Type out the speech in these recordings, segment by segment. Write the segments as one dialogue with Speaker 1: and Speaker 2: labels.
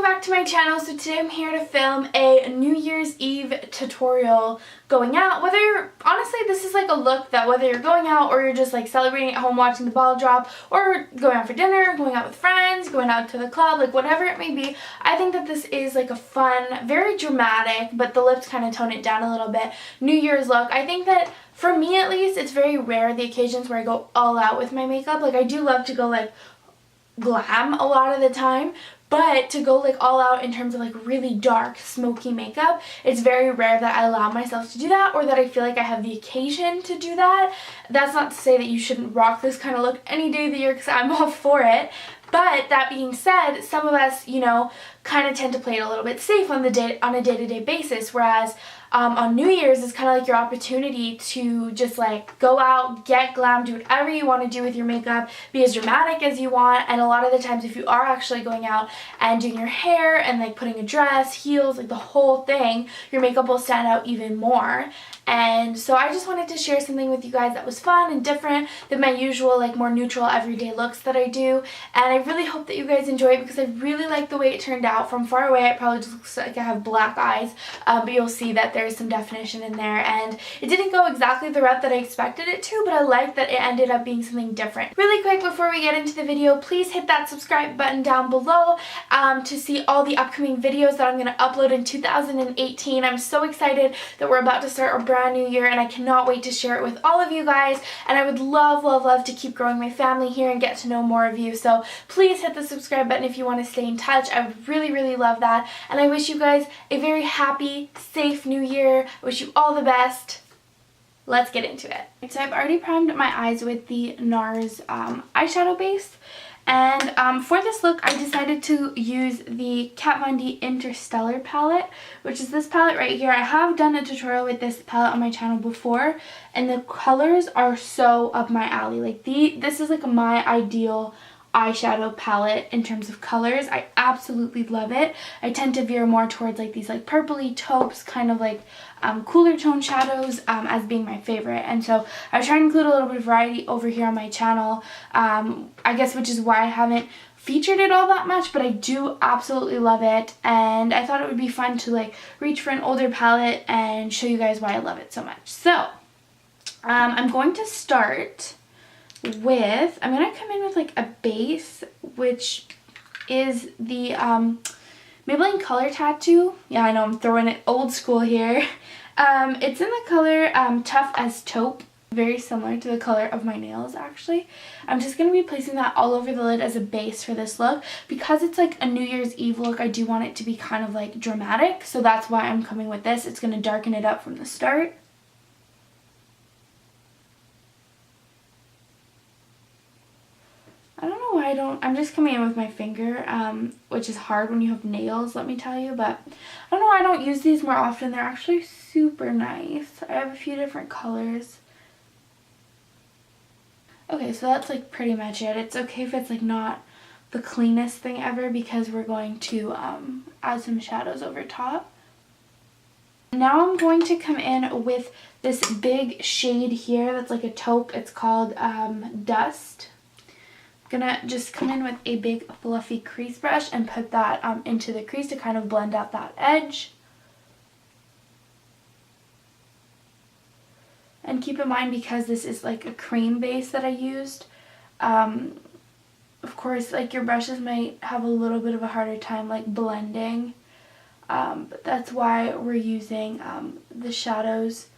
Speaker 1: welcome back to my channel. So today I'm here to film a New Year's Eve tutorial going out. Honestly, this is like a look that whether you're going out or you're just like celebrating at home watching the ball drop, or going out for dinner, going out with friends, going out to the club, like whatever it may be, I think that this is like a fun, very dramatic, but the lips kind of tone it down a little bit, New Year's look. I think that for me at least, it's very rare the occasions where I go all out with my makeup. Like I do love to go like glam a lot of the time, but to go like all out in terms of like really dark smoky makeup, it's very rare that I allow myself to do that, or that I feel like I have the occasion to do that. That's not to say that you shouldn't rock this kind of look any day of the year, because I'm all for it. But that being said, some of us, you know, kind of tend to play it a little bit safe on a day-to-day basis, whereas on New Year's is kind of like your opportunity to just like go out, get glam, do whatever you want to do with your makeup, be as dramatic as you want. And a lot of the times if you are actually going out and doing your hair and like putting a dress, heels, like the whole thing, your makeup will stand out even more. And so I just wanted to share something with you guys that was fun and different than my usual like more neutral everyday looks that I do. And I really hope that you guys enjoy it, because I really like the way it turned out. From far away it probably just looks like I have black eyes, but you'll see that there's some definition in there, and it didn't go exactly the route that I expected it to, but I like that it ended up being something different. Really quick before we get into the video, please hit that subscribe button down below to see all the upcoming videos that I'm going to upload in 2018. I'm so excited that we're about to start a brand new year, and I cannot wait to share it with all of you guys, and I would love, love, love to keep growing my family here and get to know more of you. So please hit the subscribe button if you want to stay in touch. I would really, really love that, and I wish you guys a very happy, safe new year. I wish you all the best. Let's get into it. So I've already primed my eyes with the NARS eyeshadow base, and for this look I decided to use the Kat Von D Interstellar palette, which is this palette right here. I have done a tutorial with this palette on my channel before, and the colors are so up my alley. Like this is like my ideal eyeshadow palette in terms of colors. I absolutely love it. I tend to veer more towards like these like purpley taupes, kind of like cooler tone shadows as being my favorite, and so I was trying to include a little bit of variety over here on my channel, I guess, which is why I haven't featured it all that much, but I do absolutely love it, and I thought it would be fun to like reach for an older palette and show you guys why I love it so much. So I'm going to start with, I'm going to come in with like a base, which is the Maybelline Color Tattoo. Yeah, I know I'm throwing it old school here. It's in the color Tough as Taupe, very similar to the color of my nails actually. I'm just going to be placing that all over the lid as a base for this look. Because it's like a New Year's Eve look, I do want it to be kind of like dramatic, so that's why I'm coming with this. It's going to darken it up from the start. I don't know why I'm just coming in with my finger, which is hard when you have nails, let me tell you, but I don't know why I don't use these more often. They're actually super nice. I have a few different colors. Okay, so that's like pretty much it. It's okay if it's like not the cleanest thing ever, because we're going to add some shadows over top. Now I'm going to come in with this big shade here that's like a taupe. It's called Dust. Gonna just come in with a big fluffy crease brush and put that into the crease to kind of blend out that edge. And keep in mind, because this is like a cream base that I used, of course like your brushes might have a little bit of a harder time like blending, but that's why we're using the shadows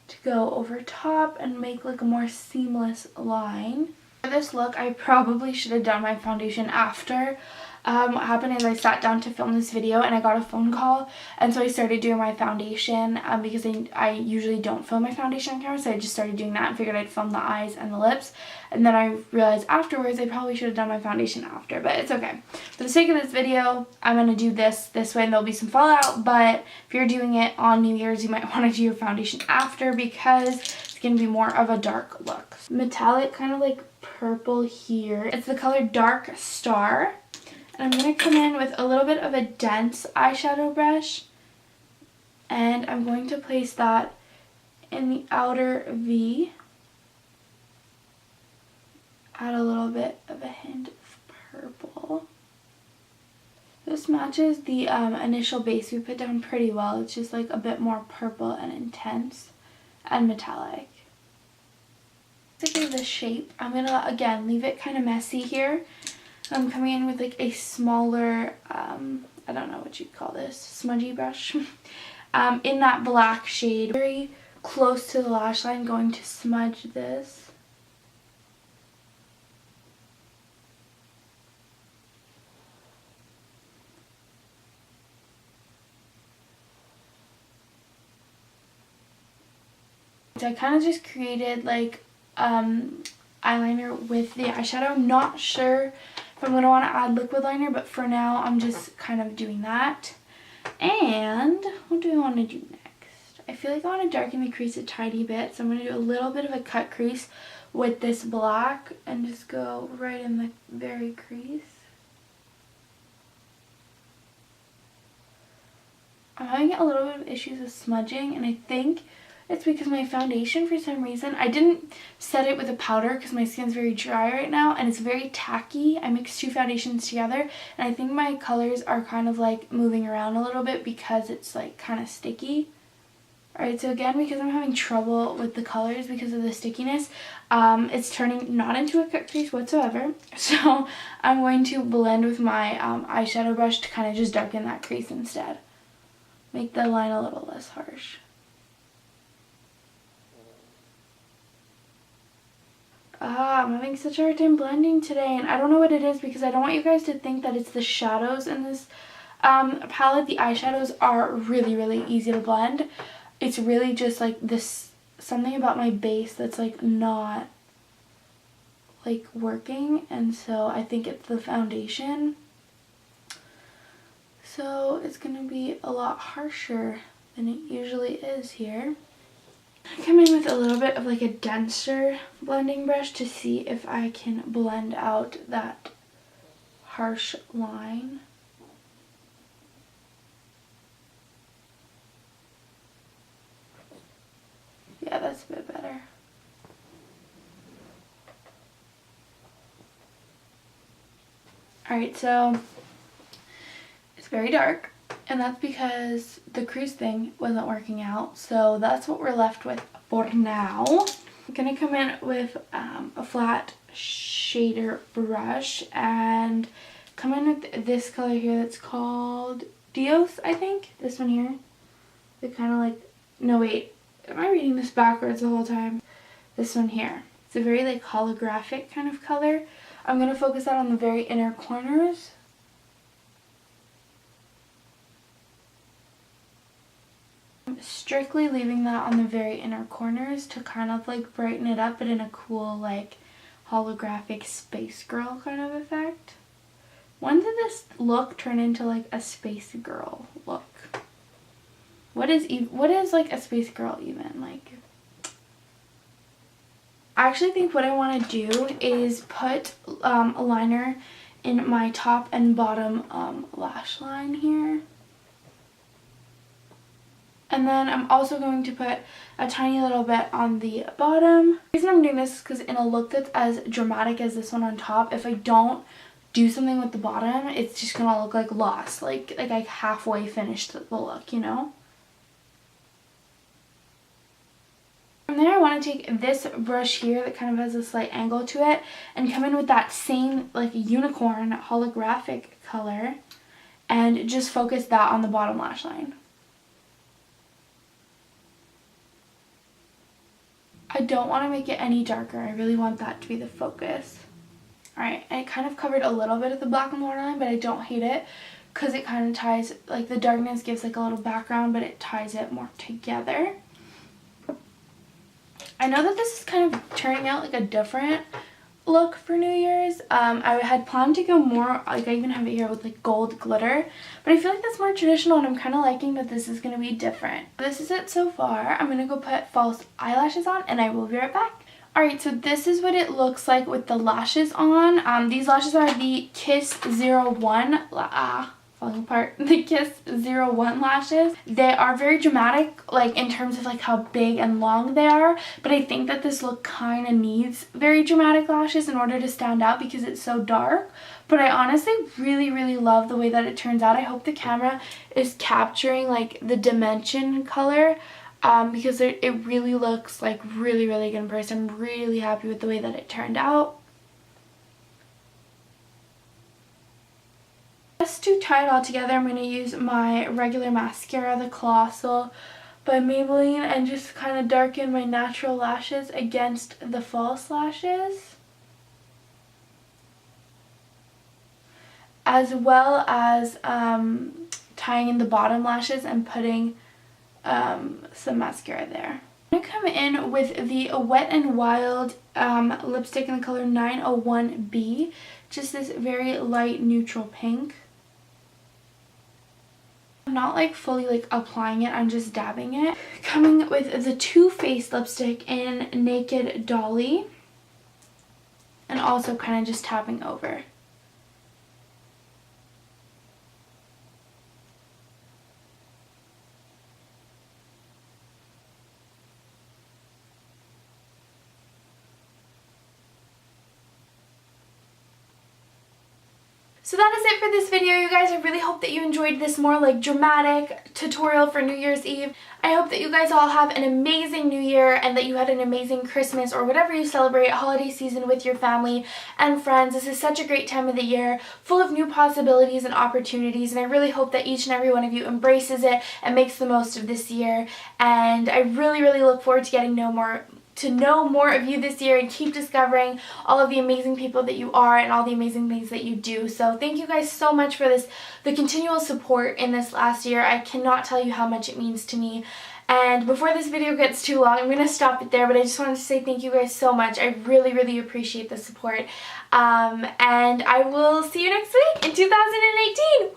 Speaker 1: to go over top and make like a more seamless line. For this look, I probably should have done my foundation after. What happened is I sat down to film this video and I got a phone call, and so I started doing my foundation because I usually don't film my foundation on camera, so I just started doing that and figured I'd film the eyes and the lips, and then I realized afterwards I probably should have done my foundation after, but it's okay. For the sake of this video, I'm going to do this way, and there'll be some fallout, but if you're doing it on New Year's, you might want to do your foundation after, because it's going to be more of a dark look. Metallic, kind of like purple here. It's the color Dark Star. And I'm going to come in with a little bit of a dense eyeshadow brush, and I'm going to place that in the outer V. Add a little bit of a hint of purple. This matches the initial base we put down pretty well. It's just like a bit more purple and intense and metallic. Basically the shape, I'm going to again leave it kind of messy here. I'm coming in with like a smaller, I don't know what you'd call this, smudgy brush. In that black shade, very close to the lash line, going to smudge this. So I kind of just created like eyeliner with the eyeshadow. I'm not sure if I'm going to want to add liquid liner, but for now I'm just kind of doing that. And what do I want to do next? I feel like I want to darken the crease a tiny bit, so I'm going to do a little bit of a cut crease with this black and just go right in the very crease. I'm having a little bit of issues with smudging, and I think it's because my foundation, for some reason, I didn't set it with a powder because my skin's very dry right now and it's very tacky. I mixed two foundations together and I think my colors are kind of like moving around a little bit because it's like kind of sticky. Alright, so again, because I'm having trouble with the colors because of the stickiness, it's turning not into a cut crease whatsoever. So I'm going to blend with my eyeshadow brush to kind of just darken that crease instead. Make the line a little less harsh. I'm having such a hard time blending today, and I don't know what it is because I don't want you guys to think that it's the shadows in this palette. The eyeshadows are really, really easy to blend. It's really just like this, something about my base that's like not like working, and so I think it's the foundation. So it's going to be a lot harsher than it usually is here. I come in with a little bit of like a denser blending brush to see if I can blend out that harsh line. Yeah, that's a bit better. Alright, so it's very dark. And that's because the crease thing wasn't working out. So that's what we're left with for now. I'm going to come in with a flat shader brush and come in with this color here that's called Dios, I think. This one here. The kind of like, no wait, am I reading this backwards the whole time? This one here. It's a very like holographic kind of color. I'm going to focus that on the very inner corners. Strictly leaving that on the very inner corners to kind of like brighten it up, but in a cool like holographic space girl kind of effect. When did this look turn into like a space girl look? What is like a space girl even like? I actually think what I want to do is put a liner in my top and bottom lash line here. And then I'm also going to put a tiny little bit on the bottom. The reason I'm doing this is because in a look that's as dramatic as this one on top, if I don't do something with the bottom, it's just going to look like lost. Like I halfway finished the look, you know? From there, I want to take this brush here that kind of has a slight angle to it and come in with that same like unicorn holographic color and just focus that on the bottom lash line. I don't want to make it any darker. I really want that to be the focus. Alright, and it kind of covered a little bit of the black on the waterline, but I don't hate it because it kind of ties, like the darkness gives like a little background, but it ties it more together. I know that this is kind of turning out like a different look for New Year's. I had planned to go more, like I even have it here with like gold glitter, but I feel like that's more traditional and I'm kind of liking that this is going to be different. This is it so far. I'm going to go put false eyelashes on and I will be right back. Alright, so this is what it looks like with the lashes on. These lashes are the Kiss 01, falling apart, the Kiss 01 lashes. They are very dramatic, like in terms of like how big and long they are, but I think that this look kind of needs very dramatic lashes in order to stand out because it's so dark. But I honestly really love the way that it turns out. I hope the camera is capturing like the dimension color because it really looks like really good in person. I'm really happy with the way that it turned out. Just to tie it all together, I'm going to use my regular mascara, the Colossal by Maybelline, and just kind of darken my natural lashes against the false lashes, as well as tying in the bottom lashes and putting some mascara there. I'm going to come in with the Wet n Wild lipstick in the color 901B, just this very light neutral pink. I'm not like fully like applying it, I'm just dabbing it. Coming with the Too Faced lipstick in Naked Dolly, and also kind of just tapping over. So that is it for this video, you guys. I really hope that you enjoyed this more like dramatic tutorial for New Year's Eve. I hope that you guys all have an amazing New Year and that you had an amazing Christmas or whatever you celebrate holiday season with your family and friends. This is such a great time of the year, full of new possibilities and opportunities, and I really hope that each and every one of you embraces it and makes the most of this year. And I really look forward to getting to know more of you this year and keep discovering all of the amazing people that you are and all the amazing things that you do. So thank you guys so much for the continual support in this last year. I cannot tell you how much it means to me. And before this video gets too long, I'm going to stop it there, but I just wanted to say thank you guys so much. I really appreciate the support. And I will see you next week in 2018.